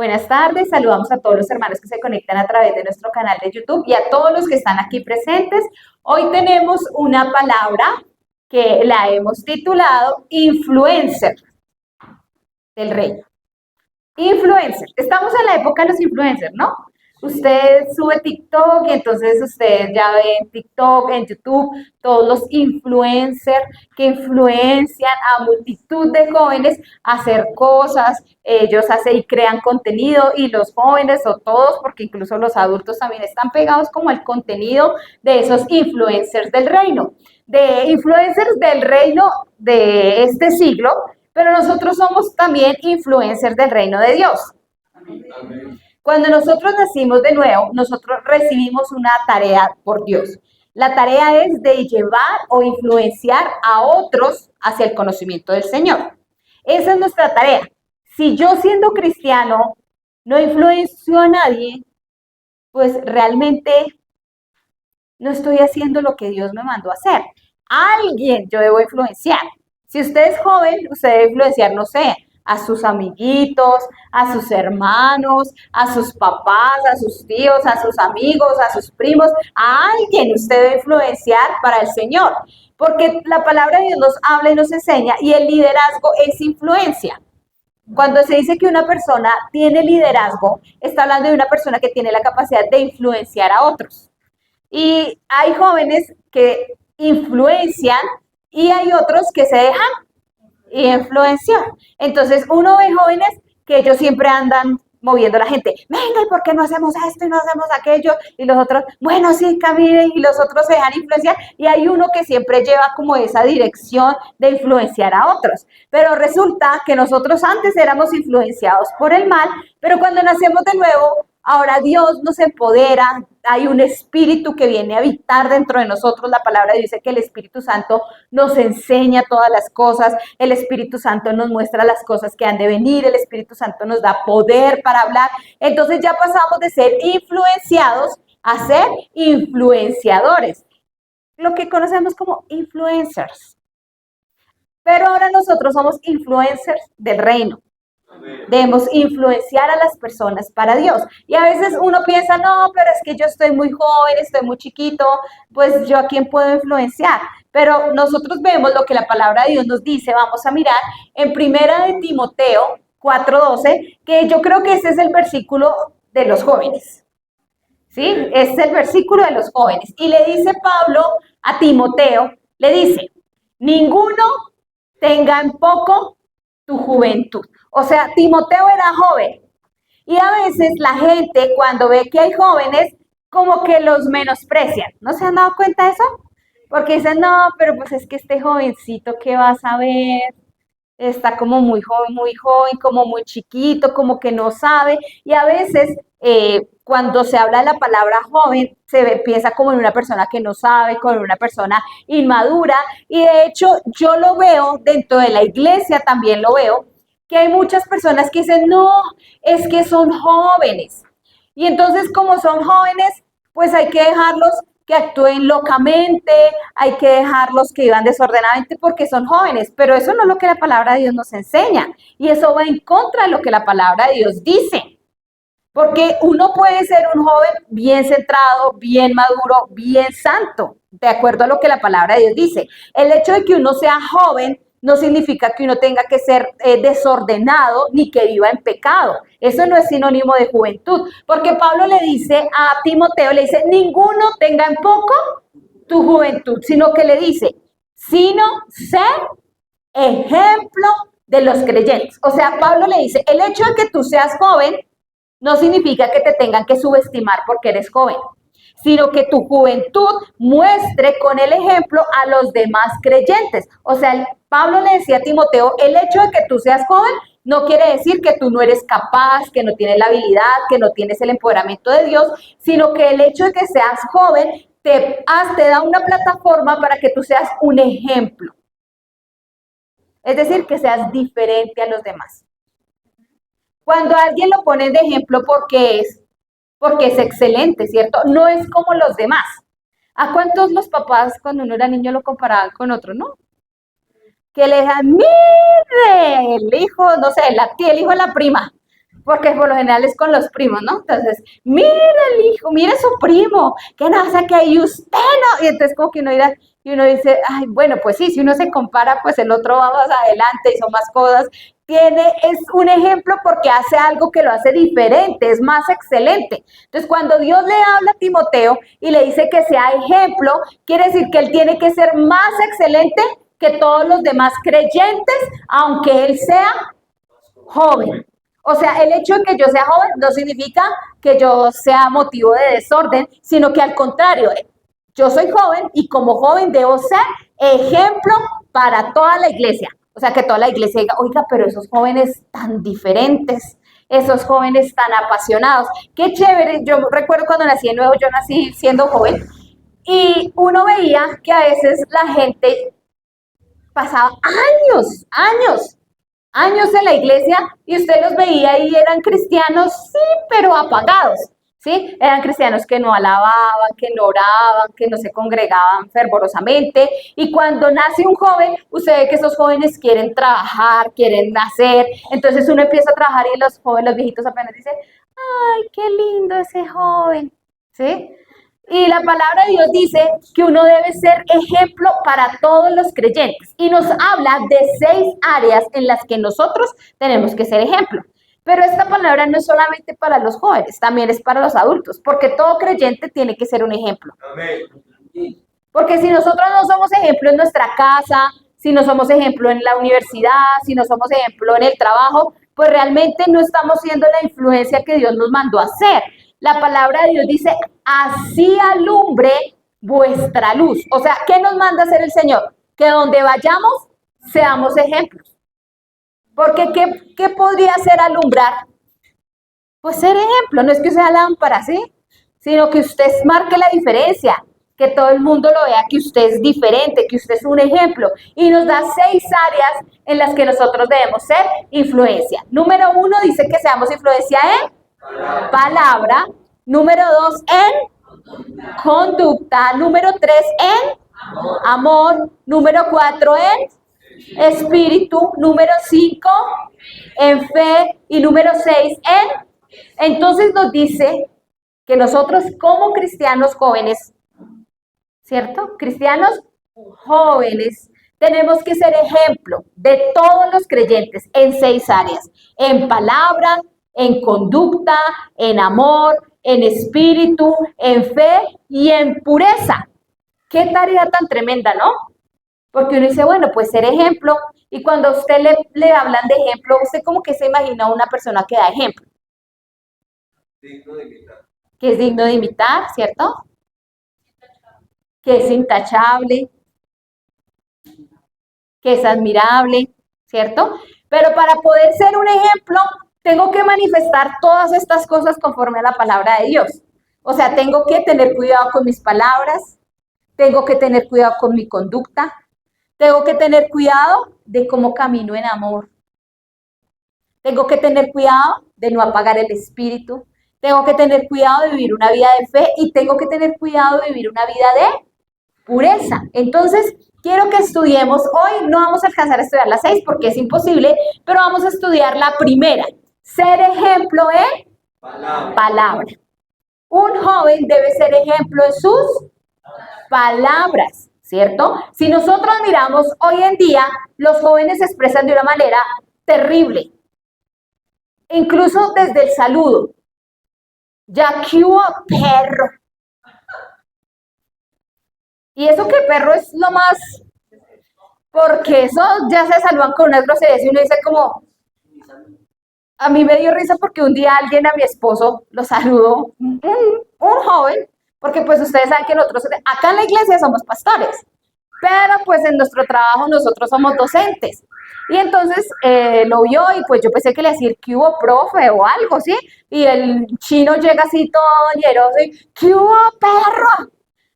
Buenas tardes, saludamos a todos los hermanos que se conectan a través de nuestro canal de YouTube y a todos los que están aquí presentes. Hoy tenemos una palabra que la hemos titulado influencer del reino. Influencer. Estamos en la época de los influencers, ¿no? Usted sube TikTok y entonces usted ya ve en TikTok, en YouTube, todos los influencers que influencian a multitud de jóvenes a hacer cosas. Ellos hacen y crean contenido y los jóvenes o todos, porque incluso los adultos también están pegados como al contenido de esos influencers del reino. De influencers del reino de este siglo, pero nosotros somos también influencers del reino de Dios. Amén. Cuando nosotros nacimos de nuevo, nosotros recibimos una tarea por Dios. La tarea es de llevar o influenciar a otros hacia el conocimiento del Señor. Esa es nuestra tarea. Si yo siendo cristiano no influencio a nadie, pues realmente no estoy haciendo lo que Dios me mandó a hacer. A alguien yo debo influenciar. Si usted es joven, usted debe influenciar, no sé, a sus amiguitos, a sus hermanos, a sus papás, a sus tíos, a sus amigos, a sus primos, a alguien usted debe influenciar para el Señor. Porque la palabra de Dios nos habla y nos enseña y el liderazgo es influencia. Cuando se dice que una persona tiene liderazgo, está hablando de una persona que tiene la capacidad de influenciar a otros. Y hay jóvenes que influencian y hay otros que se dejan influenciar. Entonces uno ve jóvenes que ellos siempre andan moviendo a la gente, venga, ¿y por qué no hacemos esto y no hacemos aquello? Y los otros, bueno, sí, caminen, y los otros se dejan influenciar, y hay uno que siempre lleva como esa dirección de influenciar a otros. Pero resulta que nosotros antes éramos influenciados por el mal, pero cuando nacemos de nuevo, ahora Dios nos empodera, hay un espíritu que viene a habitar dentro de nosotros. La palabra dice que el Espíritu Santo nos enseña todas las cosas, el Espíritu Santo nos muestra las cosas que han de venir, el Espíritu Santo nos da poder para hablar. Entonces ya pasamos de ser influenciados a ser influenciadores, lo que conocemos como influencers. Pero ahora nosotros somos influencers del reino. Debemos influenciar a las personas para Dios. Y a veces uno piensa, no, pero es que yo estoy muy joven, estoy muy chiquito, pues yo a quién puedo influenciar. Pero nosotros vemos lo que la palabra de Dios nos dice. Vamos a mirar en Primera de Timoteo 4:12, que yo creo que ese es el versículo de los jóvenes. ¿Sí? Este es el versículo de los jóvenes. Y le dice Pablo a Timoteo, le dice, ninguno tenga en poco tu juventud. O sea, Timoteo era joven. Y a veces la gente cuando ve que hay jóvenes, como que los menosprecian. ¿No se han dado cuenta de eso? Porque dicen, no, pero pues es que este jovencito, ¿qué vas a ver? Está como muy joven, como muy chiquito, como que no sabe. Y a veces cuando se habla de la palabra joven, piensa como en una persona que no sabe, como en una persona inmadura. Y de hecho yo lo veo dentro de la iglesia, también lo veo, que hay muchas personas que dicen, no, es que son jóvenes. Y entonces como son jóvenes, pues hay que dejarlos que actúen locamente, hay que dejarlos que vivan desordenadamente porque son jóvenes, pero eso no es lo que la palabra de Dios nos enseña y eso va en contra de lo que la palabra de Dios dice. Porque uno puede ser un joven bien centrado, bien maduro, bien santo, de acuerdo a lo que la palabra de Dios dice. El hecho de que uno sea joven no significa que uno tenga que ser desordenado ni que viva en pecado. Eso no es sinónimo de juventud, porque Pablo le dice a Timoteo, le dice, ninguno tenga en poco tu juventud, sino que le dice, sino ser ejemplo de los creyentes. O sea, Pablo le dice, el hecho de que tú seas joven no significa que te tengan que subestimar porque eres joven, sino que tu juventud muestre con el ejemplo a los demás creyentes. O sea, Pablo le decía a Timoteo, el hecho de que tú seas joven no quiere decir que tú no eres capaz, que no tienes la habilidad, que no tienes el empoderamiento de Dios, sino que el hecho de que seas joven te da una plataforma para que tú seas un ejemplo. Es decir, que seas diferente a los demás. Cuando alguien lo pone de ejemplo porque es excelente, ¿cierto? No es como los demás. ¿A cuántos los papás cuando uno era niño lo comparaban con otro, no? Que le dejan, mire, el hijo, no sé, la tía, el hijo de la prima. porque por lo general es con los primos, ¿no? Entonces, mire el hijo, mire su primo, que nace que y usted no, y entonces como que uno dirá, y uno dice, ay, bueno, pues sí, si uno se compara, pues el otro va más adelante, hizo más cosas, es un ejemplo porque hace algo que lo hace diferente, es más excelente. Entonces, cuando Dios le habla a Timoteo y le dice que sea ejemplo, quiere decir que él tiene que ser más excelente que todos los demás creyentes, aunque él sea joven. O sea, el hecho de que yo sea joven no significa que yo sea motivo de desorden, sino que al contrario, yo soy joven y como joven debo ser ejemplo para toda la iglesia. O sea, que toda la iglesia diga, oiga, pero esos jóvenes tan diferentes, esos jóvenes tan apasionados, qué chévere. Yo recuerdo cuando nací de nuevo, yo nací siendo joven y uno veía que a veces la gente pasaba años en la iglesia y usted los veía y eran cristianos, sí, pero apagados, ¿sí? Eran cristianos que no alababan, que no oraban, que no se congregaban fervorosamente. Y cuando nace un joven, usted ve que esos jóvenes quieren trabajar, quieren nacer. Entonces uno empieza a trabajar y los jóvenes, los viejitos apenas dicen, ay, qué lindo ese joven, ¿sí? Y la palabra de Dios dice que uno debe ser ejemplo para todos los creyentes. Y nos habla de 6 áreas en las que nosotros tenemos que ser ejemplo. Pero esta palabra no es solamente para los jóvenes, también es para los adultos, porque todo creyente tiene que ser un ejemplo. Amén. Porque si nosotros no somos ejemplo en nuestra casa, si no somos ejemplo en la universidad, si no somos ejemplo en el trabajo, pues realmente no estamos siendo la influencia que Dios nos mandó a ser. La palabra de Dios dice, así alumbre vuestra luz. O sea, ¿qué nos manda a hacer el Señor? Que donde vayamos, seamos ejemplos. Porque ¿qué podría ser alumbrar? Pues ser ejemplo, no es que sea lámpara, ¿sí? Sino que usted marque la diferencia, que todo el mundo lo vea, que usted es diferente, que usted es un ejemplo. Y nos da 6 áreas en las que nosotros debemos ser influencia. Número 1 dice que seamos influencia en palabra. Número 2 en conducta. Número 3 en amor. Número 4 en espíritu. Número 5 en fe. Y número 6 en... Entonces nos dice que nosotros como cristianos jóvenes, ¿cierto? Cristianos jóvenes, tenemos que ser ejemplo de todos los creyentes en 6 áreas, en palabra, en conducta, en amor, en espíritu, en fe y en pureza. Qué tarea tan tremenda, ¿no? Porque uno dice, bueno, pues ser ejemplo, y cuando a usted le hablan de ejemplo, usted como que se imagina a una persona que da ejemplo. Digno de imitar. Que es digno de imitar, ¿cierto? Que es intachable, que es admirable, ¿cierto? Pero para poder ser un ejemplo, tengo que manifestar todas estas cosas conforme a la palabra de Dios. O sea, tengo que tener cuidado con mis palabras, tengo que tener cuidado con mi conducta, tengo que tener cuidado de cómo camino en amor. Tengo que tener cuidado de no apagar el espíritu. Tengo que tener cuidado de vivir una vida de fe y tengo que tener cuidado de vivir una vida de pureza. Entonces, quiero que estudiemos hoy, no vamos a alcanzar a estudiar las 6 porque es imposible, pero vamos a estudiar la primera. Ser ejemplo en palabra. Un joven debe ser ejemplo en sus palabras, ¿cierto? Si nosotros miramos hoy en día, los jóvenes se expresan de una manera terrible. Incluso desde el saludo. Ya que hubo perro. Y eso que perro es lo más, porque eso ya se saludan con unas groserías y uno dice como, a mí me dio risa porque un día alguien a mi esposo lo saludó, un joven, porque pues ustedes saben que nosotros acá en la iglesia somos pastores, pero pues en nuestro trabajo nosotros somos docentes. Y entonces lo vio y pues yo pensé que le decir que hubo profe o algo, ¿sí? Y el chino llega así todo ñeroso y ¿qué hubo perro?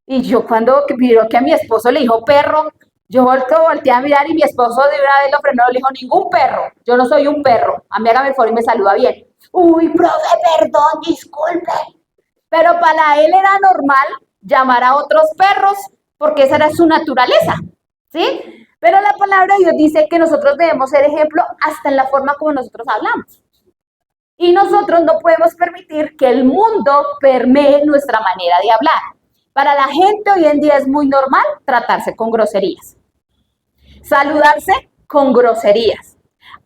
Y yo cuando vio que a mi esposo le dijo perro, yo volteé a mirar y mi esposo de una vez lo frenó, le dijo ningún perro, yo no soy un perro, a mí hágame el favor y me saluda bien. Uy, profe, perdón, disculpe. Pero para él era normal llamar a otros perros porque esa era su naturaleza, ¿sí? Pero la palabra de Dios dice que nosotros debemos ser ejemplo hasta en la forma como nosotros hablamos. Y nosotros no podemos permitir que el mundo permee nuestra manera de hablar. Para la gente hoy en día es muy normal tratarse con groserías, saludarse con groserías,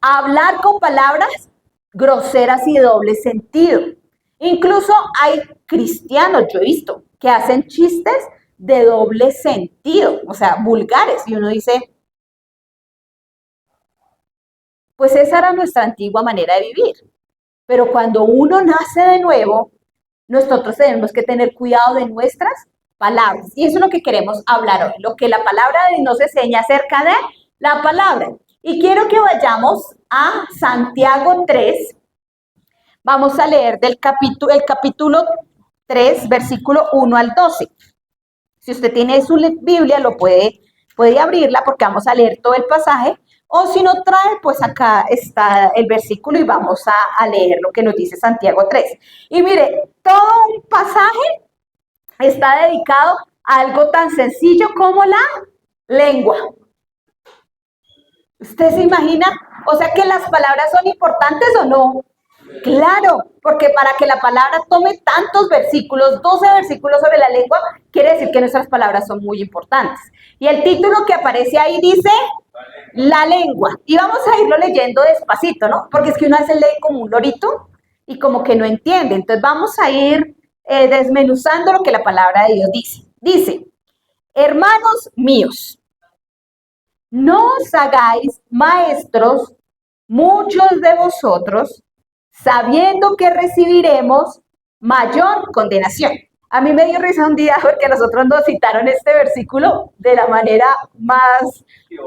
hablar con palabras groseras y de doble sentido. Incluso hay cristianos, yo he visto, que hacen chistes de doble sentido, o sea, vulgares, y uno dice, pues esa era nuestra antigua manera de vivir. Pero cuando uno nace de nuevo, nosotros tenemos que tener cuidado de nuestras palabras. Y eso es lo que queremos hablar hoy, lo que la palabra de Dios nos enseña acerca de la palabra. Y quiero que vayamos a Santiago 3. Vamos a leer el capítulo 3, versículo 1 al 12. Si usted tiene su Biblia, puede abrirla porque vamos a leer todo el pasaje. O si no trae, pues acá está el versículo y vamos a leer lo que nos dice Santiago 3. Y mire, todo un pasaje está dedicado a algo tan sencillo como la lengua. ¿Usted se imagina? O sea que las palabras son importantes o no. Claro, porque para que la palabra tome tantos versículos, 12 versículos sobre la lengua, quiere decir que nuestras palabras son muy importantes. Y el título que aparece ahí dice la lengua. Y vamos a irlo leyendo despacito, ¿no? Porque es que uno a veces lee como un lorito y como que no entiende. Entonces vamos a ir desmenuzando lo que la palabra de Dios dice. Dice, hermanos míos, no os hagáis maestros muchos de vosotros, sabiendo que recibiremos mayor condenación. A mí me dio risa un día porque nosotros nos citaron este versículo de la manera más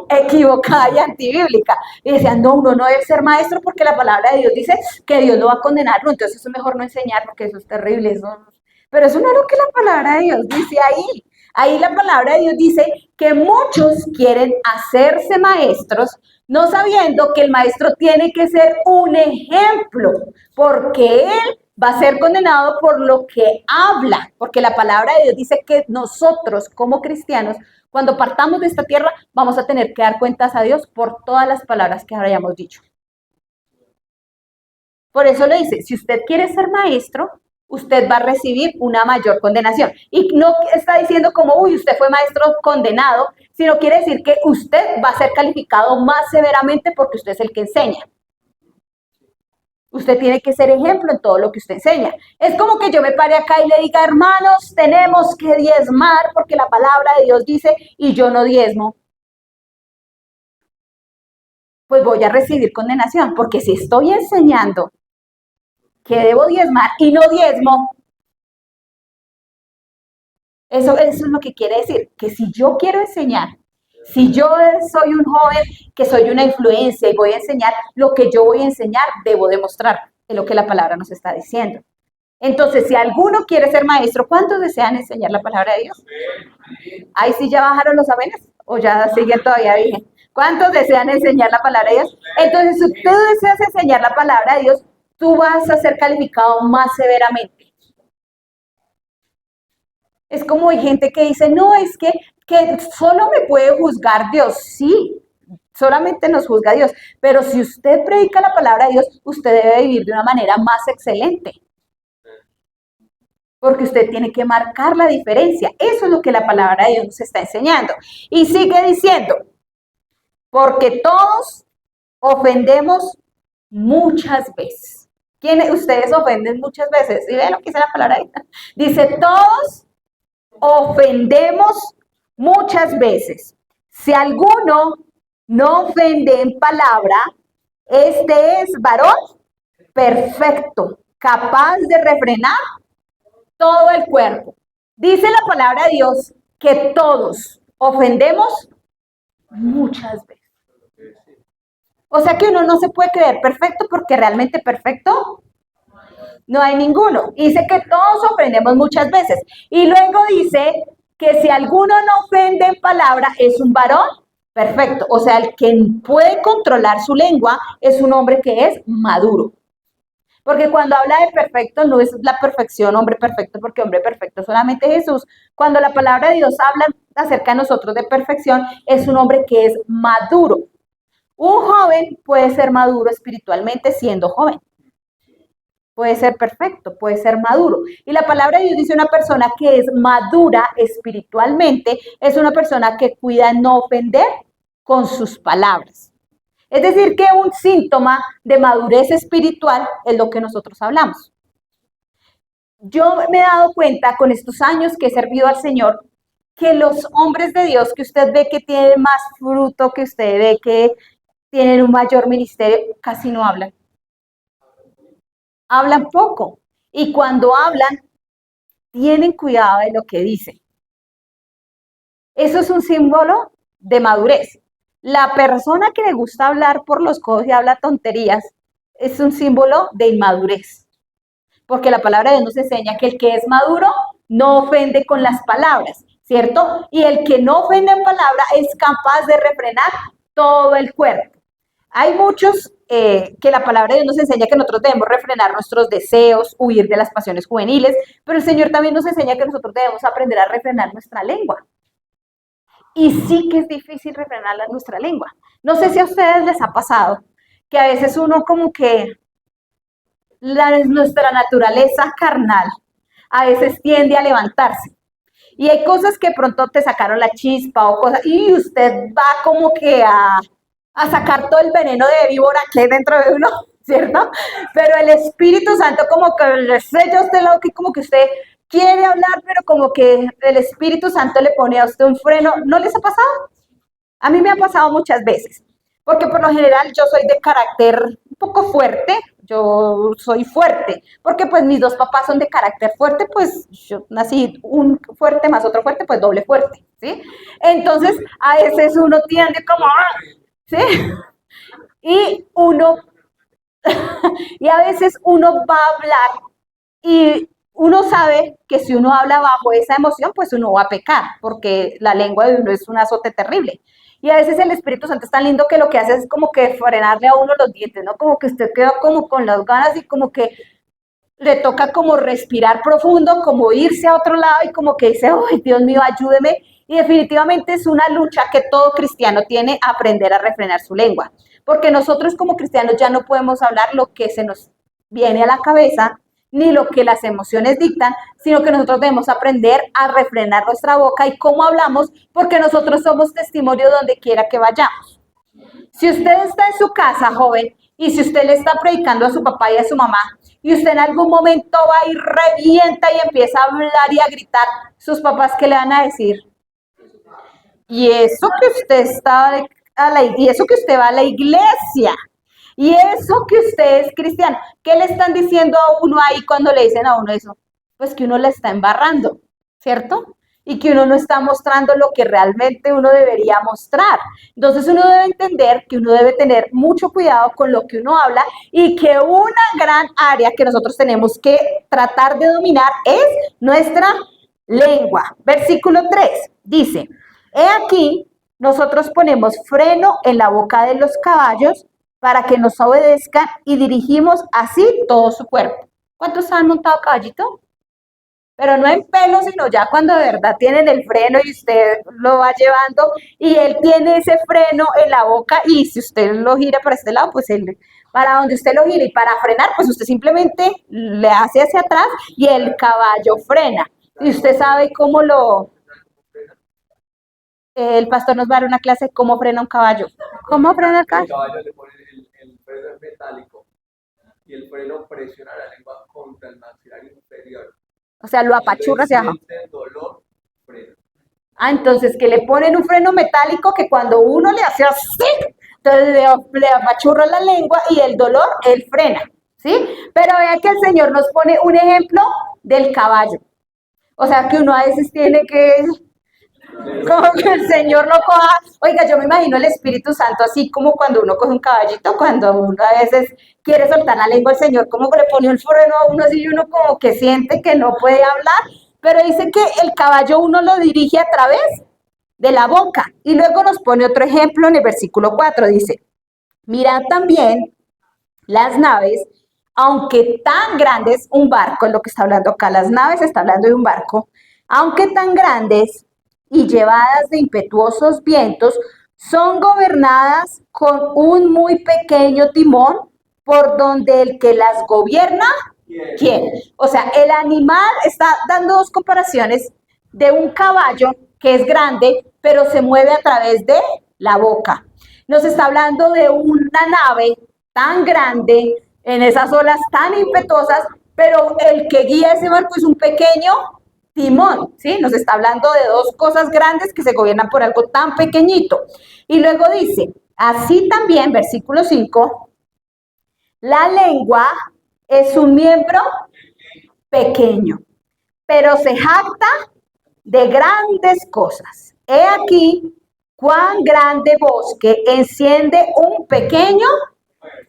equivocada y antibíblica. Y decían, no, uno no debe ser maestro porque la palabra de Dios dice que Dios lo va a condenar, entonces eso es mejor no enseñar porque eso es terrible. Eso... Pero eso no es lo que la palabra de Dios dice ahí. Ahí la palabra de Dios dice que muchos quieren hacerse maestros, no sabiendo que el maestro tiene que ser un ejemplo, porque él va a ser condenado por lo que habla, porque la palabra de Dios dice que nosotros como cristianos, cuando partamos de esta tierra, vamos a tener que dar cuentas a Dios por todas las palabras que hayamos dicho. Por eso le dice, si usted quiere ser maestro, usted va a recibir una mayor condenación. Y no está diciendo como, uy, usted fue maestro condenado, sino quiere decir que usted va a ser calificado más severamente porque usted es el que enseña. Usted tiene que ser ejemplo en todo lo que usted enseña. Es como que yo me pare acá y le diga, hermanos, tenemos que diezmar porque la palabra de Dios dice y yo no diezmo. Pues voy a recibir condenación, porque si estoy enseñando que debo diezmar y no diezmo, eso es lo que quiere decir, que si yo quiero enseñar, si yo soy un joven que soy una influencia y voy a enseñar, lo que yo voy a enseñar debo demostrar, es lo que la palabra nos está diciendo. Entonces, si alguno quiere ser maestro, ¿cuántos desean enseñar la palabra de Dios? ¿Ahí sí ya bajaron los amenes o ya siguen todavía bien? ¿Cuántos desean enseñar la palabra de Dios? Entonces, si tú deseas enseñar la palabra de Dios, tú vas a ser calificado más severamente. Es como hay gente que dice, no, es que solo me puede juzgar Dios. Sí, solamente nos juzga Dios. Pero si usted predica la palabra de Dios, usted debe vivir de una manera más excelente. Porque usted tiene que marcar la diferencia. Eso es lo que la palabra de Dios nos está enseñando. Y sigue diciendo, porque todos ofendemos muchas veces. ¿Quiénes? Ustedes ofenden muchas veces. ¿Sí ven lo que dice la palabra? Dice, todos ofendemos muchas veces. Si alguno no ofende en palabra, este es varón perfecto, capaz de refrenar todo el cuerpo. Dice la palabra de Dios que todos ofendemos muchas veces. O sea que uno no se puede creer perfecto porque realmente perfecto no hay ninguno. Dice que todos ofendemos muchas veces. Y luego dice que si alguno no ofende en palabra es un varón perfecto. O sea, el que puede controlar su lengua es un hombre que es maduro. Porque cuando habla de perfecto no es la perfección, hombre perfecto, porque hombre perfecto solamente Jesús. Cuando la palabra de Dios habla acerca de nosotros de perfección, es un hombre que es maduro. Un joven puede ser maduro espiritualmente siendo joven. puede ser perfecto, puede ser maduro. Y la palabra de Dios dice una persona que es madura espiritualmente, es una persona que cuida no ofender con sus palabras. Es decir, que un síntoma de madurez espiritual es lo que nosotros hablamos. Yo me he dado cuenta con estos años que he servido al Señor que los hombres de Dios que usted ve que tienen más fruto, que usted ve que tienen un mayor ministerio, casi no hablan. Hablan poco. Y cuando hablan, tienen cuidado de lo que dicen. Eso es un símbolo de madurez. La persona que le gusta hablar por los codos y habla tonterías es un símbolo de inmadurez. Porque la palabra de Dios nos enseña que el que es maduro no ofende con las palabras, ¿cierto? Y el que no ofende en palabra es capaz de refrenar todo el cuerpo. Hay muchos que la palabra de Dios nos enseña que nosotros debemos refrenar nuestros deseos, huir de las pasiones juveniles, pero el Señor también nos enseña que nosotros debemos aprender a refrenar nuestra lengua. Y sí que es difícil refrenar nuestra lengua. No sé si a ustedes les ha pasado que a veces uno como que nuestra naturaleza carnal a veces tiende a levantarse. Y hay cosas que pronto te sacaron la chispa o cosas, y usted va como que a sacar todo el veneno de víbora que hay dentro de uno, ¿cierto? Pero el Espíritu Santo como que le sella a usted lo que como que usted quiere hablar, pero como que el Espíritu Santo le pone a usted un freno. ¿No les ha pasado? A mí me ha pasado muchas veces, porque por lo general yo soy de carácter un poco fuerte, yo soy fuerte, porque pues mis dos papás son de carácter fuerte, pues yo nací un fuerte más otro fuerte, pues doble fuerte, ¿sí? Entonces a veces uno tiende como, ¿sí? Y uno, y a veces uno va a hablar y uno sabe que si uno habla bajo esa emoción, pues uno va a pecar, porque la lengua de uno es un azote terrible. Y a veces el Espíritu Santo es tan lindo que lo que hace es como que frenarle a uno los dientes, ¿no? Como que usted queda como con las ganas y como que le toca como respirar profundo, como irse a otro lado y como que dice, ¡ay, Dios mío, ayúdeme! Y definitivamente es una lucha que todo cristiano tiene, aprender a refrenar su lengua. Porque nosotros como cristianos ya no podemos hablar lo que se nos viene a la cabeza, ni lo que las emociones dictan, sino que nosotros debemos aprender a refrenar nuestra boca y cómo hablamos, porque nosotros somos testimonio donde quiera que vayamos. Si usted está en su casa, joven, y si usted le está predicando a su papá y a su mamá, y usted en algún momento va y revienta y empieza a hablar y a gritar, sus papás, ¿qué le van a decir? Y eso que usted está y eso que usted va a la iglesia, y eso que usted es cristiano, ¿qué le están diciendo a uno ahí cuando le dicen a uno eso? Pues que uno la está embarrando, ¿cierto? Y que uno no está mostrando lo que realmente uno debería mostrar. Entonces uno debe entender que uno debe tener mucho cuidado con lo que uno habla y que una gran área que nosotros tenemos que tratar de dominar es nuestra lengua. Versículo 3 dice, he aquí, nosotros ponemos freno en la boca de los caballos para que nos obedezcan y dirigimos así todo su cuerpo. ¿Cuántos han montado caballito? Pero no en pelo, sino ya cuando de verdad tienen el freno y usted lo va llevando y él tiene ese freno en la boca y si usted lo gira para este lado, pues él, para donde usted lo gira y para frenar, pues usted simplemente le hace hacia atrás y el caballo frena. Y usted sabe cómo el pastor nos va a dar una clase de cómo frena un caballo. ¿Cómo frena el caballo? El caballo le pone el freno es metálico y el freno presiona la lengua contra el maxilar inferior. O sea, lo apachurra hacia abajo. El dolor, freno. Ah, entonces que le ponen un freno metálico que cuando uno le hace así, entonces le apachurra la lengua y el dolor, él frena, ¿sí? Pero vea que el Señor nos pone un ejemplo del caballo. O sea, que uno a veces tiene que, como que el Señor lo coja. Oiga, yo me imagino el Espíritu Santo así como cuando uno coge un caballito, cuando uno a veces quiere soltar la lengua al Señor, como que le pone el freno a uno así y uno como que siente que no puede hablar. Pero dice que el caballo uno lo dirige a través de la boca. Y luego nos pone otro ejemplo en el versículo 4, dice, mirad también las naves, aunque tan grandes, un barco, es lo que está hablando acá, las naves está hablando de un barco, aunque tan grandes y llevadas de impetuosos vientos, son gobernadas con un muy pequeño timón, por donde el que las gobierna quiere. O sea, el animal está dando dos comparaciones de un caballo que es grande, pero se mueve a través de la boca. Nos está hablando de una nave tan grande, en esas olas tan impetuosas, pero el que guía ese barco es un pequeño timón, ¿sí? Nos está hablando de dos cosas grandes que se gobiernan por algo tan pequeñito. Y luego dice, así también, versículo 5, la lengua es un miembro pequeño, pero se jacta de grandes cosas. He aquí cuán grande bosque enciende un pequeño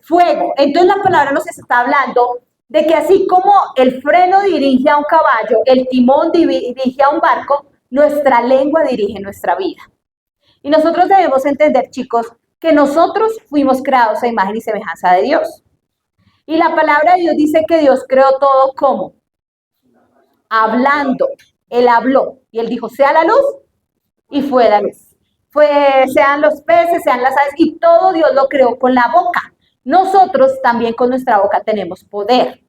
fuego. Entonces la palabra nos está hablando de que así como el freno dirige a un caballo, el timón dirige a un barco, nuestra lengua dirige nuestra vida. Y nosotros debemos entender, chicos, que nosotros fuimos creados a imagen y semejanza de Dios. Y la palabra de Dios dice que Dios creó todo como hablando. Él habló y él dijo, sea la luz, y fue la luz. Sean los peces, sean las aves, y todo Dios lo creó con la boca. Nosotros también con nuestra boca tenemos poder.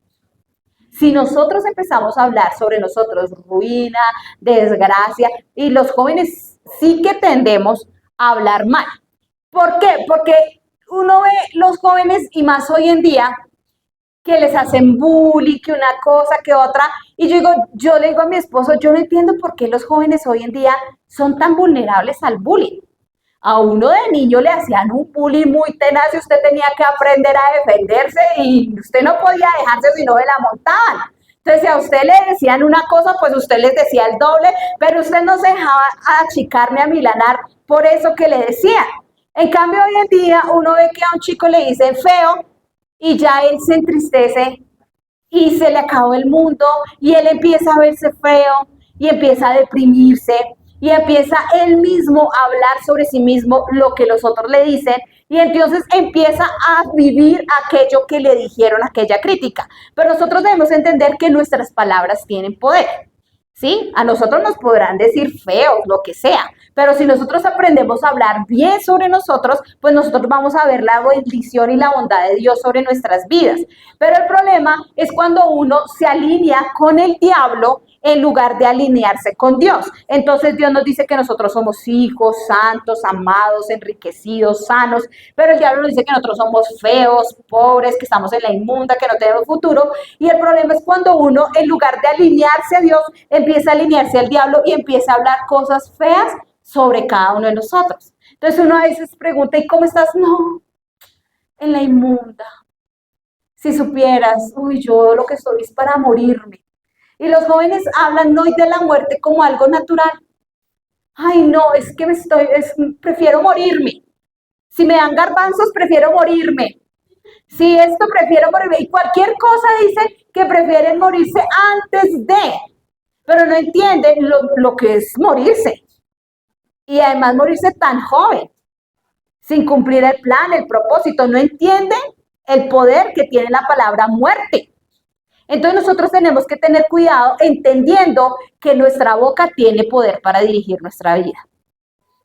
Si nosotros empezamos a hablar sobre nosotros, ruina, desgracia, y los jóvenes sí que tendemos a hablar mal. ¿Por qué? Porque uno ve los jóvenes, y más hoy en día, que les hacen bullying, que una cosa, que otra. Y yo le digo a mi esposo, yo no entiendo por qué los jóvenes hoy en día son tan vulnerables al bullying. A uno de niño le hacían un bullying muy tenaz y usted tenía que aprender a defenderse y usted no podía dejarse si no se la montaban. Entonces, si a usted le decían una cosa, pues usted les decía el doble, pero usted no se dejaba achicar ni amilanar por eso que le decían. En cambio, hoy en día uno ve que a un chico le dicen feo y ya él se entristece y se le acabó el mundo y él empieza a verse feo y empieza a deprimirse y empieza él mismo a hablar sobre sí mismo lo que los otros le dicen y entonces empieza a vivir aquello que le dijeron, aquella crítica. Pero nosotros debemos entender que nuestras palabras tienen poder. ¿Sí? A nosotros nos podrán decir feos, lo que sea, pero si nosotros aprendemos a hablar bien sobre nosotros, pues nosotros vamos a ver la bendición y la bondad de Dios sobre nuestras vidas. Pero el problema es cuando uno se alinea con el diablo en lugar de alinearse con Dios. Entonces Dios nos dice que nosotros somos hijos, santos, amados, enriquecidos, sanos, pero el diablo nos dice que nosotros somos feos, pobres, que estamos en la inmunda, que no tenemos futuro. Y el problema es cuando uno, en lugar de alinearse a Dios, empieza a alinearse al diablo y empieza a hablar cosas feas sobre cada uno de nosotros. Entonces uno a veces pregunta, ¿y cómo estás? No, en la inmunda. Si supieras, uy, yo lo que estoy es para morirme. Y los jóvenes hablan hoy de la muerte como algo natural. Ay, no, es que prefiero morirme. Si me dan garbanzos, prefiero morirme. Si esto, prefiero morirme. Y cualquier cosa dicen que prefieren morirse antes de. Pero no entienden lo que es morirse. Y además morirse tan joven, sin cumplir el plan, el propósito. No entienden el poder que tiene la palabra muerte. Entonces nosotros tenemos que tener cuidado entendiendo que nuestra boca tiene poder para dirigir nuestra vida.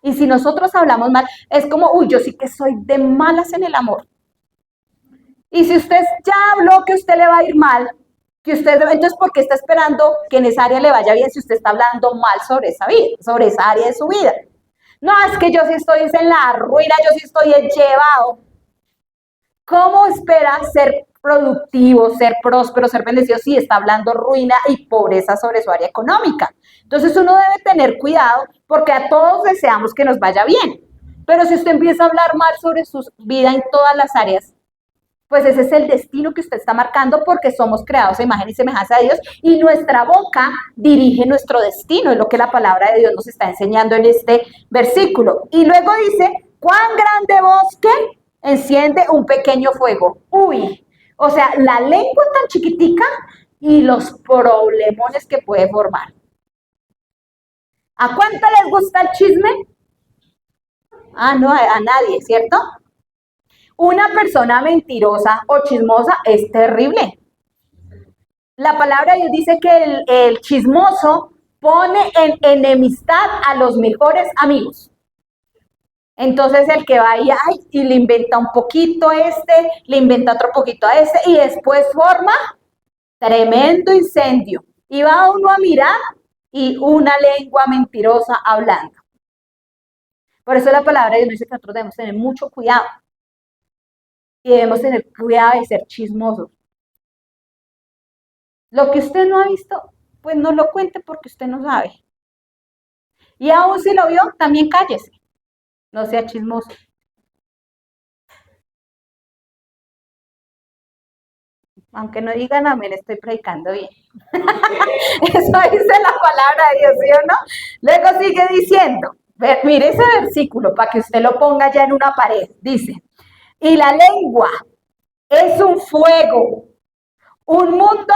Y si nosotros hablamos mal, es como, uy, yo sí que soy de malas en el amor. Y si usted ya habló que a usted le va a ir mal, entonces, ¿por qué está esperando que en esa área le vaya bien si usted está hablando mal sobre esa vida, sobre esa área de su vida? No, es que yo sí estoy en la ruina, yo sí estoy llevado. ¿Cómo espera ser productivo, ser próspero, ser bendecido si está hablando ruina y pobreza sobre su área económica? Entonces uno debe tener cuidado porque a todos deseamos que nos vaya bien. Pero si usted empieza a hablar mal sobre su vida en todas las áreas, pues ese es el destino que usted está marcando porque somos creados a imagen y semejanza de Dios y nuestra boca dirige nuestro destino, es lo que la palabra de Dios nos está enseñando en este versículo. Y luego dice, ¿cuán grande bosque enciende un pequeño fuego? Uy, o sea, la lengua tan chiquitica y los problemones que puede formar. ¿A cuánto les gusta el chisme? Ah, no, a nadie, ¿cierto? Una persona mentirosa o chismosa es terrible. La palabra de Dios dice que el chismoso pone en enemistad a los mejores amigos. Entonces el que va y, y le inventa un poquito a este, le inventa otro poquito a este y después forma Tremendo incendio. Y va uno a mirar y una lengua mentirosa hablando. Por eso la palabra de Dios dice que nosotros debemos tener mucho cuidado. Y debemos tener cuidado de ser chismosos. Lo que usted no ha visto, pues no lo cuente porque usted no sabe. Y aún si lo vio, también cállese. No sea chismoso. Aunque no digan amén, estoy predicando bien. Eso dice la palabra de Dios, ¿sí o no? Luego sigue diciendo, mire ese versículo para que usted lo ponga ya en una pared. Dice, y la lengua es un fuego, un mundo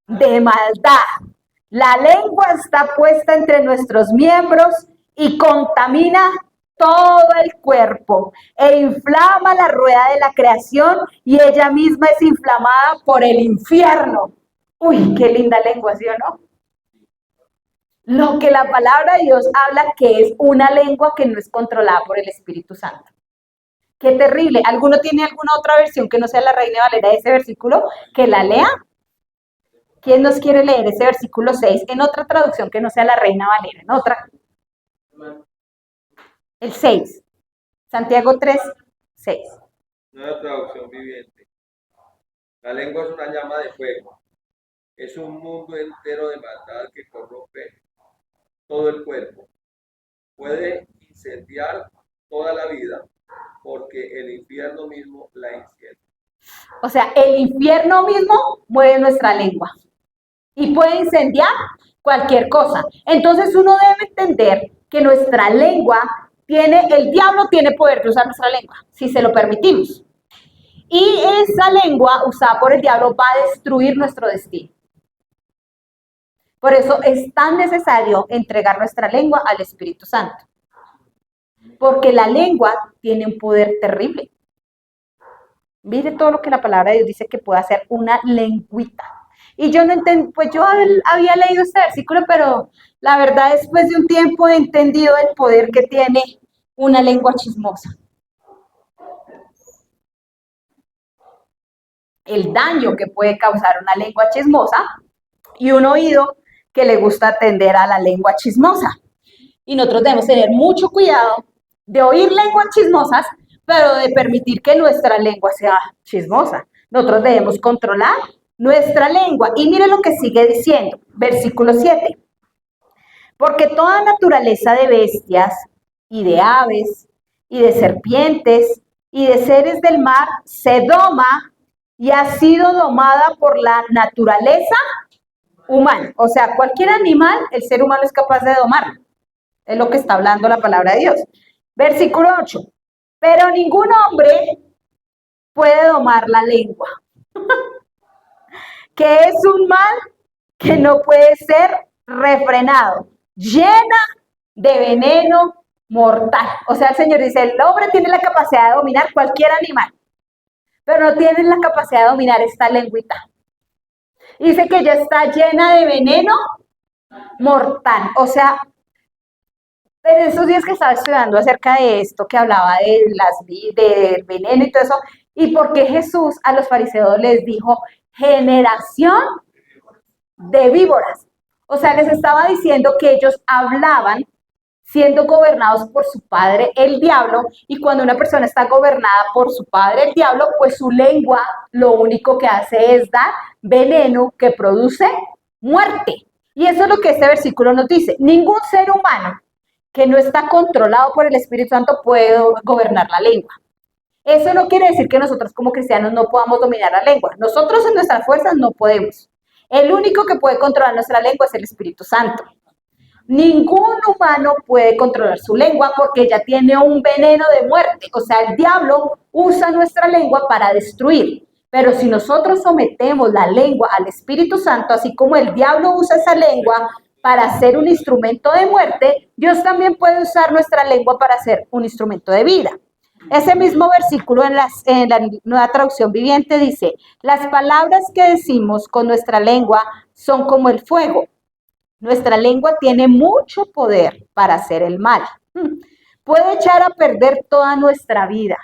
de maldad. La lengua está puesta entre nuestros miembros y contamina todo el cuerpo e inflama la rueda de la creación y ella misma es inflamada por el infierno. Uy, qué linda lengua, ¿sí o no? Lo que la palabra de Dios habla que es una lengua que no es controlada por el Espíritu Santo. Qué terrible. ¿Alguno tiene alguna otra versión que no sea la Reina Valera de ese versículo? Que la lea. ¿Quién nos quiere leer ese versículo 6 en otra traducción que no sea la Reina Valera? En otra. El 6. Santiago 3, 6. Nueva traducción viviente. La lengua es una llama de fuego. Es un mundo entero de maldad que corrompe todo el cuerpo. Puede incendiar toda la vida porque el infierno mismo la incendia. O sea, el infierno mismo mueve nuestra lengua y puede incendiar cualquier cosa. Entonces uno debe entender que nuestra lengua el diablo tiene poder de usar nuestra lengua, si se lo permitimos. Y esa lengua usada por el diablo va a destruir nuestro destino. Por eso es tan necesario entregar nuestra lengua al Espíritu Santo. Porque la lengua tiene un poder terrible. Mire todo lo que la palabra de Dios dice que puede hacer una lengüita. Y yo no entendí, pues yo había leído este versículo, pero la verdad después de un tiempo he entendido el poder que tiene una lengua chismosa. El daño que puede causar una lengua chismosa y un oído que le gusta atender a la lengua chismosa. Y nosotros debemos tener mucho cuidado de oír lenguas chismosas, pero de permitir que nuestra lengua sea chismosa. Nosotros debemos controlar nuestra lengua. Y mire lo que sigue diciendo, versículo 7. Porque toda naturaleza de bestias y de aves y de serpientes y de seres del mar se doma y ha sido domada por la naturaleza humana. O sea, cualquier animal, el ser humano es capaz de domarlo. Es lo que está hablando la palabra de Dios. Versículo 8. Pero ningún hombre puede domar la lengua, que es un mal que no puede ser refrenado, llena de veneno mortal. O sea, el Señor dice, el hombre tiene la capacidad de dominar cualquier animal, pero no tiene la capacidad de dominar esta lengüita. Dice que ya está llena de veneno mortal. O sea, en esos días que estaba estudiando acerca de esto, que hablaba del veneno y todo eso, y por qué Jesús a los fariseos les dijo, generación de víboras. O sea, les estaba diciendo que ellos hablaban siendo gobernados por su padre, el diablo, y cuando una persona está gobernada por su padre, el diablo, pues su lengua lo único que hace es dar veneno que produce muerte. Y eso es lo que este versículo nos dice. Ningún ser humano que no está controlado por el Espíritu Santo puede gobernar la lengua. Eso no quiere decir que nosotros como cristianos no podamos dominar la lengua. Nosotros en nuestras fuerzas no podemos. El único que puede controlar nuestra lengua es el Espíritu Santo. Ningún humano puede controlar su lengua porque ella tiene un veneno de muerte. O sea, el diablo usa nuestra lengua para destruir. Pero si nosotros sometemos la lengua al Espíritu Santo, así como el diablo usa esa lengua para ser un instrumento de muerte, Dios también puede usar nuestra lengua para ser un instrumento de vida. Ese mismo versículo en la Nueva Traducción Viviente dice, las palabras que decimos con nuestra lengua son como el fuego. Nuestra lengua tiene mucho poder para hacer el mal. Puede echar a perder toda nuestra vida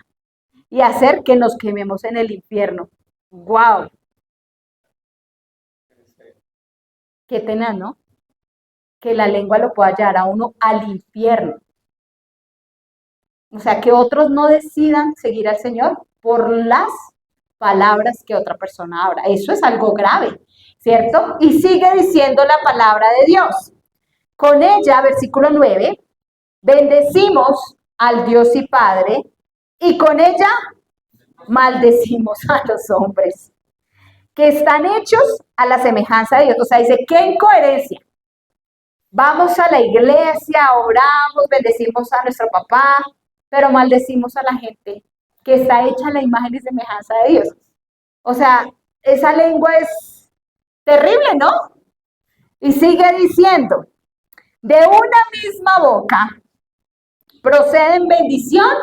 y hacer que nos quememos en el infierno. ¡Wow! Qué tenaz, ¿no? Que la lengua lo pueda llevar a uno al infierno. O sea, que otros no decidan seguir al Señor por las palabras que otra persona habla. Eso es algo grave, ¿cierto? Y sigue diciendo la palabra de Dios. Con ella, versículo 9, bendecimos al Dios y Padre, y con ella maldecimos a los hombres, que están hechos a la semejanza de Dios. O sea, dice, ¿qué incoherencia? Vamos a la iglesia, oramos, bendecimos a nuestro papá, pero maldecimos a la gente que está hecha a la imagen y semejanza de Dios. O sea, esa lengua es terrible, ¿no? Y sigue diciendo, de una misma boca proceden bendición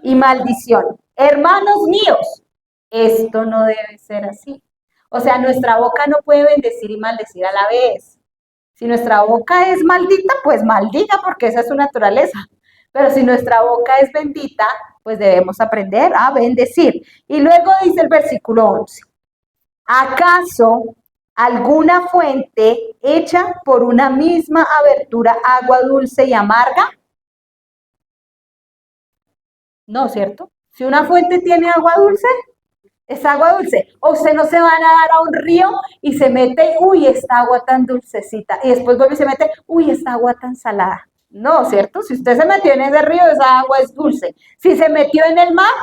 y maldición. Hermanos míos, esto no debe ser así. O sea, nuestra boca no puede bendecir y maldecir a la vez. Si nuestra boca es maldita, pues maldiga, porque esa es su naturaleza. Pero si nuestra boca es bendita, pues debemos aprender a bendecir. Y luego dice el versículo 11, ¿acaso alguna fuente hecha por una misma abertura agua dulce y amarga? No, ¿cierto? Si una fuente tiene agua dulce, es agua dulce. O usted no se va a nadar a un río y se mete, uy, esta agua tan dulcecita. Y después vuelve y se mete, uy, esta agua tan salada. No, ¿cierto? Si usted se metió en ese río, esa agua es dulce. Si se metió en el mar,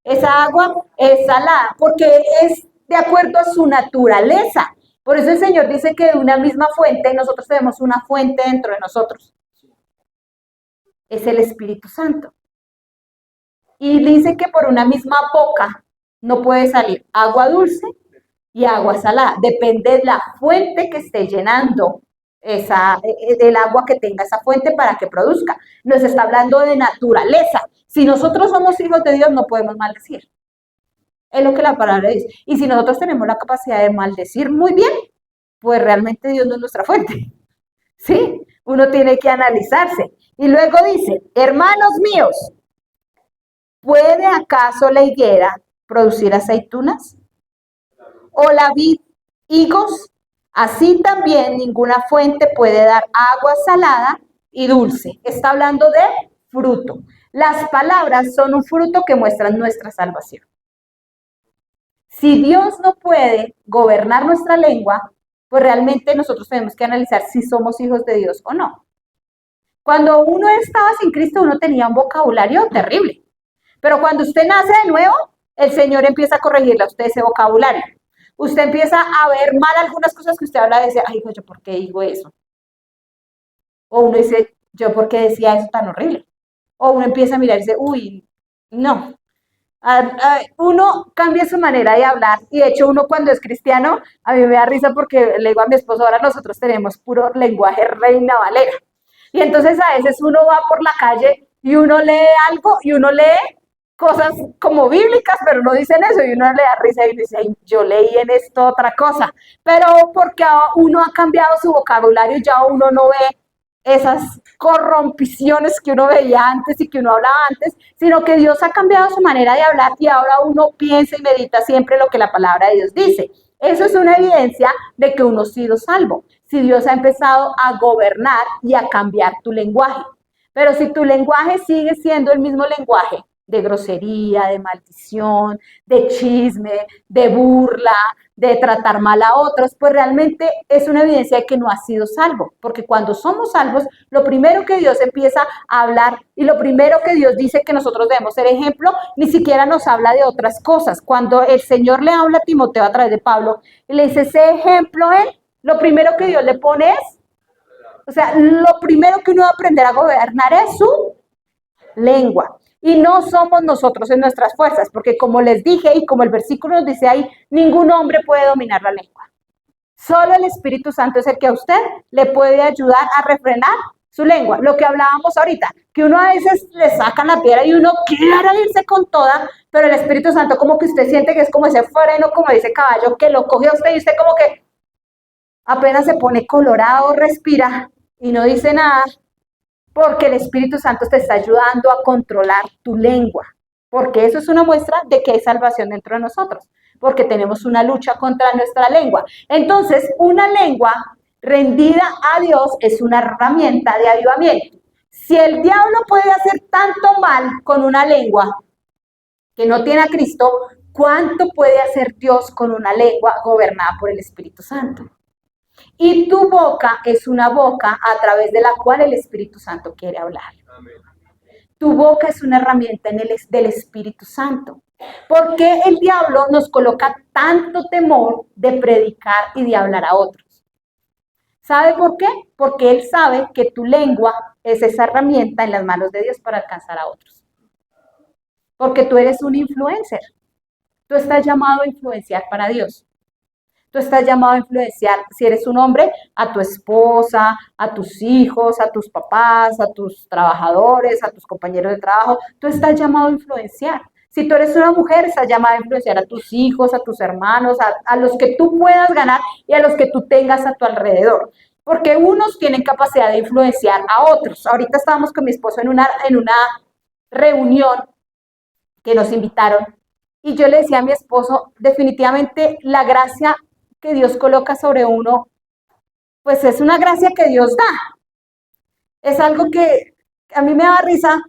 esa agua es salada, porque es de acuerdo a su naturaleza. Por eso el Señor dice que de una misma fuente, nosotros tenemos una fuente dentro de nosotros. Es el Espíritu Santo. Y dice que por una misma boca no puede salir agua dulce y agua salada. Depende de la fuente que esté llenando del agua que tenga esa fuente para que produzca. Nos está hablando de naturaleza. Si nosotros somos hijos de Dios, no podemos maldecir. Es lo que la palabra dice. Y si nosotros tenemos la capacidad de maldecir muy bien, pues realmente Dios no es nuestra fuente. ¿Sí? Uno tiene que analizarse. Y luego dice, hermanos míos, ¿puede acaso la higuera producir aceitunas? ¿O la vid higos? Así también ninguna fuente puede dar agua salada y dulce. Está hablando de fruto. Las palabras son un fruto que muestran nuestra salvación. Si Dios no puede gobernar nuestra lengua, pues realmente nosotros tenemos que analizar si somos hijos de Dios o no. Cuando uno estaba sin Cristo, uno tenía un vocabulario terrible. Pero cuando usted nace de nuevo, el Señor empieza a corregirle a usted ese vocabulario. Usted empieza a ver mal algunas cosas que usted habla y dice, ay, ¿yo por qué digo eso? O uno dice, ¿yo por qué decía eso tan horrible? O uno empieza a mirar y dice, uy, no. Uno cambia su manera de hablar y de hecho uno cuando es cristiano, a mí me da risa porque le digo a mi esposo, ahora nosotros tenemos puro lenguaje Reina Valera. Y entonces a veces uno va por la calle y uno lee algo y uno lee cosas como bíblicas, pero no dicen eso y uno le da risa y dice, yo leí en esto otra cosa, pero porque uno ha cambiado su vocabulario, ya uno no ve esas corrompiciones que uno veía antes y que uno hablaba antes, sino que Dios ha cambiado su manera de hablar y ahora uno piensa y medita siempre lo que la palabra de Dios dice. Eso es una evidencia de que uno ha sido salvo, si Dios ha empezado a gobernar y a cambiar tu lenguaje. Pero si tu lenguaje sigue siendo el mismo lenguaje, de grosería, de maldición, de chisme, de burla, de tratar mal a otros, pues realmente es una evidencia de que no has sido salvo, porque cuando somos salvos, lo primero que Dios empieza a hablar y lo primero que Dios dice que nosotros debemos ser ejemplo, ni siquiera nos habla de otras cosas. Cuando el Señor le habla a Timoteo a través de Pablo y le dice, sé ejemplo en, lo primero que Dios le pone es, o sea, lo primero que uno va a aprender a gobernar es su lengua. Y no somos nosotros en nuestras fuerzas, porque como les dije y como el versículo nos dice ahí, ningún hombre puede dominar la lengua. Solo el Espíritu Santo es el que a usted le puede ayudar a refrenar su lengua. Lo que hablábamos ahorita, que uno a veces le sacan la piedra y uno quiere irse con toda, pero el Espíritu Santo como que usted siente que es como ese freno, como ese caballo que lo coge a usted y usted como que apenas se pone colorado, respira y no dice nada, porque el Espíritu Santo te está ayudando a controlar tu lengua, porque eso es una muestra de que hay salvación dentro de nosotros, porque tenemos una lucha contra nuestra lengua. Entonces, una lengua rendida a Dios es una herramienta de avivamiento. Si el diablo puede hacer tanto mal con una lengua que no tiene a Cristo, ¿cuánto puede hacer Dios con una lengua gobernada por el Espíritu Santo? Y tu boca es una boca a través de la cual el Espíritu Santo quiere hablar. Amén. Tu boca es una herramienta del Espíritu Santo. ¿Por qué el diablo nos coloca tanto temor de predicar y de hablar a otros? ¿Sabe por qué? Porque él sabe que tu lengua es esa herramienta en las manos de Dios para alcanzar a otros. Porque tú eres un influencer. Tú estás llamado a influenciar para Dios. Tú estás llamado a influenciar, si eres un hombre, a tu esposa, a tus hijos, a tus papás, a tus trabajadores, a tus compañeros de trabajo. Tú estás llamado a influenciar. Si tú eres una mujer, estás llamada a influenciar a tus hijos, a tus hermanos, a los que tú puedas ganar y a los que tú tengas a tu alrededor. Porque unos tienen capacidad de influenciar a otros. Ahorita estábamos con mi esposo en una reunión que nos invitaron y yo le decía a mi esposo, definitivamente la gracia que Dios coloca sobre uno, pues es una gracia que Dios da. Es algo que a mí me da risa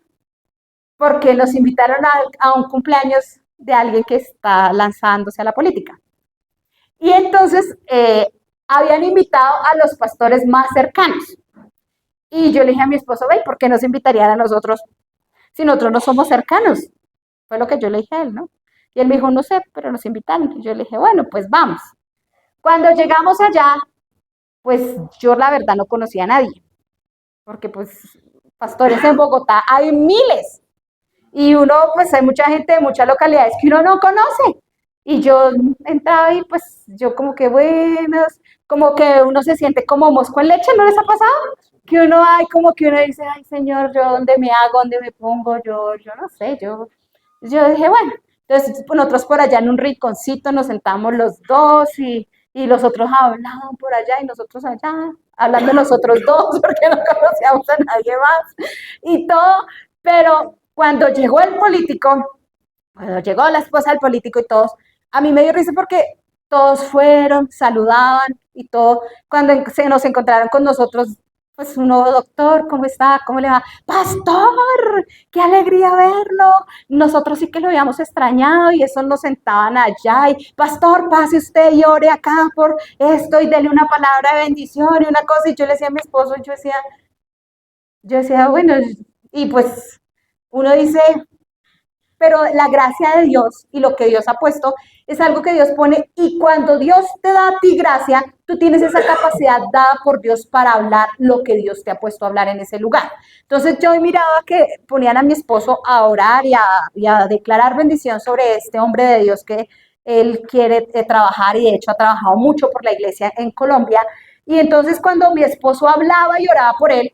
porque nos invitaron a un cumpleaños de alguien que está lanzándose a la política. Y entonces habían invitado a los pastores más cercanos. Y yo le dije a mi esposo, ve, ¿por qué nos invitarían a nosotros si nosotros no somos cercanos? Fue lo que yo le dije a él, ¿no? Y él me dijo, no sé, pero nos invitaron. Y yo le dije, bueno, pues vamos. Cuando llegamos allá, pues yo la verdad no conocía a nadie, porque pues pastores en Bogotá hay miles y uno pues hay mucha gente de muchas localidades que uno no conoce y yo entraba y pues yo como que buenos, como que uno se siente como mosco en leche, ¿no les ha pasado? Que uno hay como que uno dice, ay señor, yo dónde me hago, dónde me pongo, yo no sé, yo dije, bueno, entonces nosotros por allá en un rinconcito nos sentamos los dos y los otros hablaban por allá y nosotros allá, hablando nosotros dos porque no conocíamos a nadie más y todo, pero cuando llegó el político, cuando llegó la esposa del político y todos, a mí me dio risa porque todos fueron, saludaban y todo, cuando se nos encontraron con nosotros, pues uno, doctor, ¿cómo está? ¿Cómo le va? Pastor, qué alegría verlo. Nosotros sí que lo habíamos extrañado y eso nos sentaban allá y, pastor, pase usted y ore acá por esto y dele una palabra de bendición y una cosa. Y yo le decía a mi esposo, yo decía, bueno, y pues uno dice, pero la gracia de Dios y lo que Dios ha puesto es algo que Dios pone y cuando Dios te da a ti gracia, tú tienes esa capacidad dada por Dios para hablar lo que Dios te ha puesto a hablar en ese lugar. Entonces yo miraba que ponían a mi esposo a orar y a declarar bendición sobre este hombre de Dios que él quiere trabajar y de hecho ha trabajado mucho por la iglesia en Colombia. Y entonces cuando mi esposo hablaba y oraba por él,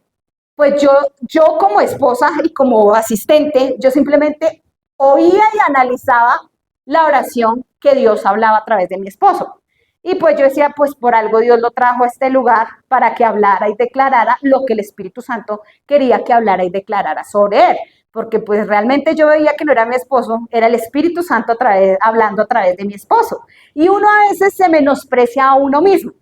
pues yo como esposa y como asistente, yo simplemente oía y analizaba la oración que Dios hablaba a través de mi esposo. Y pues yo decía, pues por algo Dios lo trajo a este lugar para que hablara y declarara lo que el Espíritu Santo quería que hablara y declarara sobre él. Porque pues realmente yo veía que no era mi esposo, era el Espíritu Santo hablando a través de mi esposo. Y uno a veces se menosprecia a uno mismo.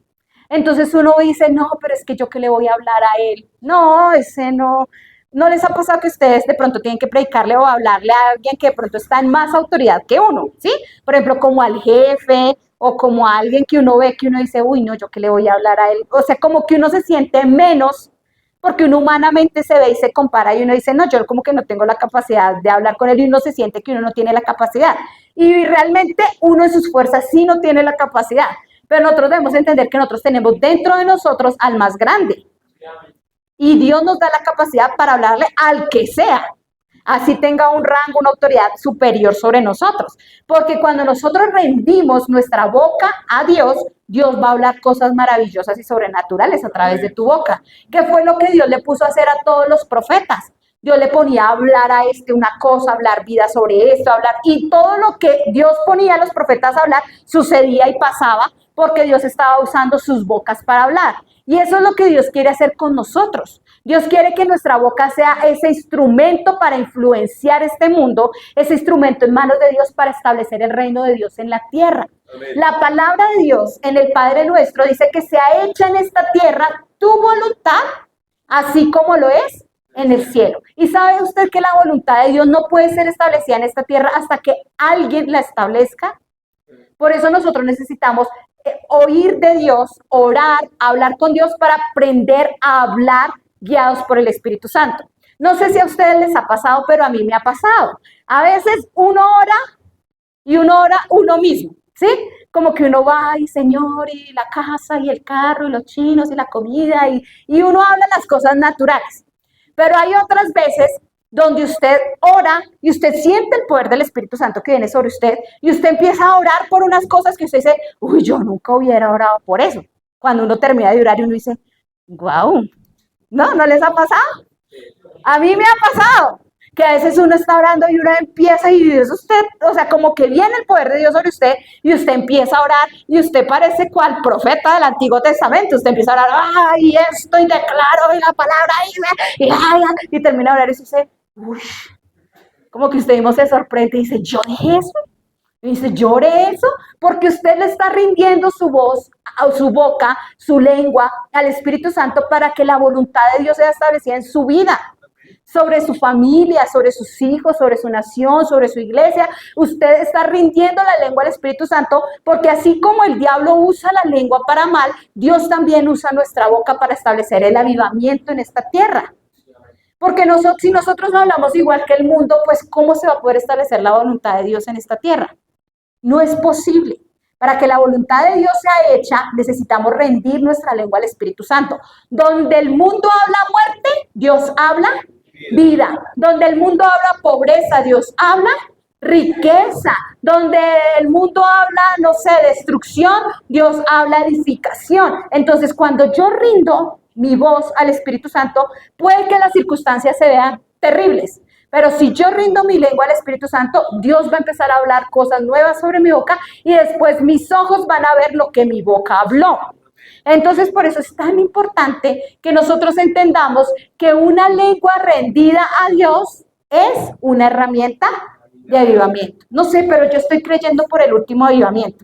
Entonces uno dice, no, pero es que yo qué le voy a hablar a él. No, ese no. ¿No les ha pasado que ustedes de pronto tienen que predicarle o hablarle a alguien que de pronto está en más autoridad que uno? ¿Sí? Por ejemplo, como al jefe o como a alguien que uno ve que uno dice, uy, no, yo qué le voy a hablar a él. O sea, como que uno se siente menos porque uno humanamente se ve y se compara y uno dice, no, yo como que no tengo la capacidad de hablar con él y uno se siente que uno no tiene la capacidad. Y realmente uno en sus fuerzas sí no tiene la capacidad. Pero nosotros debemos entender que nosotros tenemos dentro de nosotros al más grande. Y Dios nos da la capacidad para hablarle al que sea, así tenga un rango, una autoridad superior sobre nosotros. Porque cuando nosotros rendimos nuestra boca a Dios, Dios va a hablar cosas maravillosas y sobrenaturales a través de tu boca. ¿Qué fue lo que Dios le puso a hacer a todos los profetas? Dios le ponía a hablar a este una cosa, hablar vida sobre esto, hablar, y todo lo que Dios ponía a los profetas a hablar sucedía y pasaba porque Dios estaba usando sus bocas para hablar. Y eso es lo que Dios quiere hacer con nosotros. Dios quiere que nuestra boca sea ese instrumento para influenciar este mundo, ese instrumento en manos de Dios para establecer el reino de Dios en la tierra. Amén. La palabra de Dios en el Padre Nuestro dice que sea hecha en esta tierra tu voluntad, así como lo es en el cielo. Y sabe usted que la voluntad de Dios no puede ser establecida en esta tierra hasta que alguien la establezca. Por eso nosotros necesitamos oír de Dios, orar, hablar con Dios para aprender a hablar guiados por el Espíritu Santo. No sé si a ustedes les ha pasado, pero a mí me ha pasado. A veces uno ora y uno ora uno mismo, ¿sí? Como que uno va, y Señor, y la casa, y el carro, y los chinos, y la comida, y uno habla las cosas naturales. Pero hay otras veces donde usted ora y usted siente el poder del Espíritu Santo que viene sobre usted y usted empieza a orar por unas cosas que usted dice, uy, yo nunca hubiera orado por eso. Cuando uno termina de orar y uno dice, wow, ¿no les ha pasado? A mí me ha pasado que a veces uno está orando y uno empieza y es usted, o sea, como que viene el poder de Dios sobre usted y usted empieza a orar y usted parece cual profeta del Antiguo Testamento. Usted empieza a orar, y esto, y declaro, y la palabra, y termina de orar y dice, uy, como que usted mismo se sorprende y dice, ¿yo dije eso? Y dice, llore eso, porque usted le está rindiendo su voz, su boca, su lengua al Espíritu Santo para que la voluntad de Dios sea establecida en su vida, sobre su familia, sobre sus hijos, sobre su nación, sobre su iglesia. Usted está rindiendo la lengua al Espíritu Santo, porque así como el diablo usa la lengua para mal, Dios también usa nuestra boca para establecer el avivamiento en esta tierra. Porque si nosotros no hablamos igual que el mundo, pues ¿cómo se va a poder establecer la voluntad de Dios en esta tierra? No es posible. Para que la voluntad de Dios sea hecha, necesitamos rendir nuestra lengua al Espíritu Santo. Donde el mundo habla muerte, Dios habla vida. Donde el mundo habla pobreza, Dios habla riqueza. Donde el mundo habla, no sé, destrucción, Dios habla edificación. Entonces, cuando yo rindo mi voz al Espíritu Santo, puede que las circunstancias se vean terribles. Pero si yo rindo mi lengua al Espíritu Santo, Dios va a empezar a hablar cosas nuevas sobre mi boca y después mis ojos van a ver lo que mi boca habló. Entonces, por eso es tan importante que nosotros entendamos que una lengua rendida a Dios es una herramienta de avivamiento. No sé, pero yo estoy creyendo por el último avivamiento.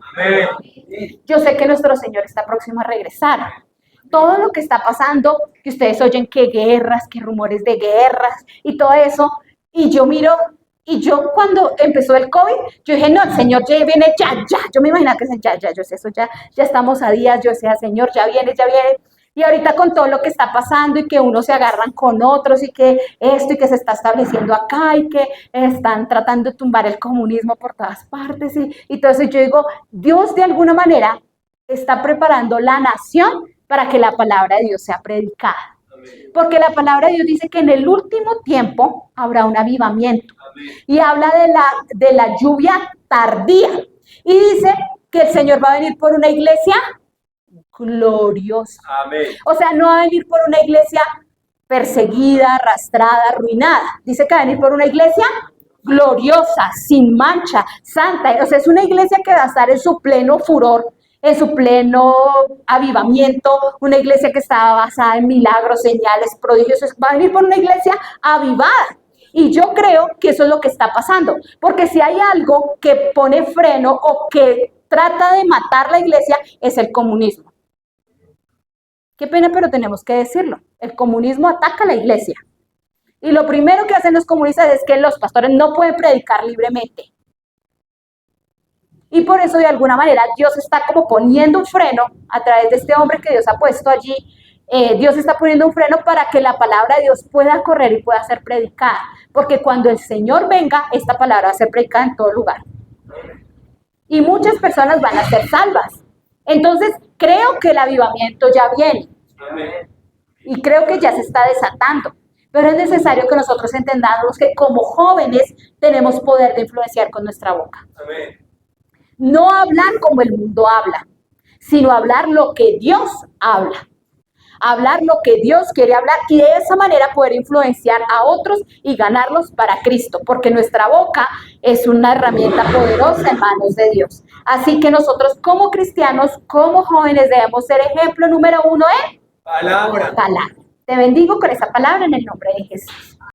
Yo sé que nuestro Señor está próximo a regresar. Todo lo que está pasando, que ustedes oyen que guerras, que rumores de guerras y todo eso, y yo miro, y yo cuando empezó el COVID, yo dije, no, el Señor ya viene, ya, yo me imaginaba que ya, yo sé eso, ya estamos a días, yo decía, Señor, ya viene, y ahorita con todo lo que está pasando y que unos se agarran con otros y que esto y que se está estableciendo acá y que están tratando de tumbar el comunismo por todas partes y todo eso, yo digo, Dios de alguna manera está preparando la nación para que la palabra de Dios sea predicada. Porque la palabra de Dios dice que en el último tiempo habrá un avivamiento. Y habla de la lluvia tardía. Y dice que el Señor va a venir por una iglesia gloriosa. Amén. O sea, no va a venir por una iglesia perseguida, arrastrada, arruinada. Dice que va a venir por una iglesia gloriosa, sin mancha, santa. O sea, es una iglesia que va a estar en su pleno furor, en su pleno avivamiento, una iglesia que está basada en milagros, señales, prodigios. Va a venir por una iglesia avivada. Y yo creo que eso es lo que está pasando, porque si hay algo que pone freno o que trata de matar la iglesia, es el comunismo. Qué pena, pero tenemos que decirlo. El comunismo ataca a la iglesia. Y lo primero que hacen los comunistas es que los pastores no pueden predicar libremente. Y por eso, de alguna manera, Dios está como poniendo un freno a través de este hombre que Dios ha puesto allí. Dios está poniendo un freno para que la palabra de Dios pueda correr y pueda ser predicada. Porque cuando el Señor venga, esta palabra va a ser predicada en todo lugar. Y muchas personas van a ser salvas. Entonces, creo que el avivamiento ya viene. Y creo que ya se está desatando. Pero es necesario que nosotros entendamos que como jóvenes tenemos poder de influenciar con nuestra boca. No hablar como el mundo habla, sino hablar lo que Dios habla. hablar lo que Dios quiere hablar y de esa manera poder influenciar a otros y ganarlos para Cristo, porque nuestra boca es una herramienta poderosa en manos de Dios. Así que nosotros como cristianos, como jóvenes, debemos ser ejemplo número 1 en Palabra. palabra. Te bendigo con esa palabra en el nombre de Jesús.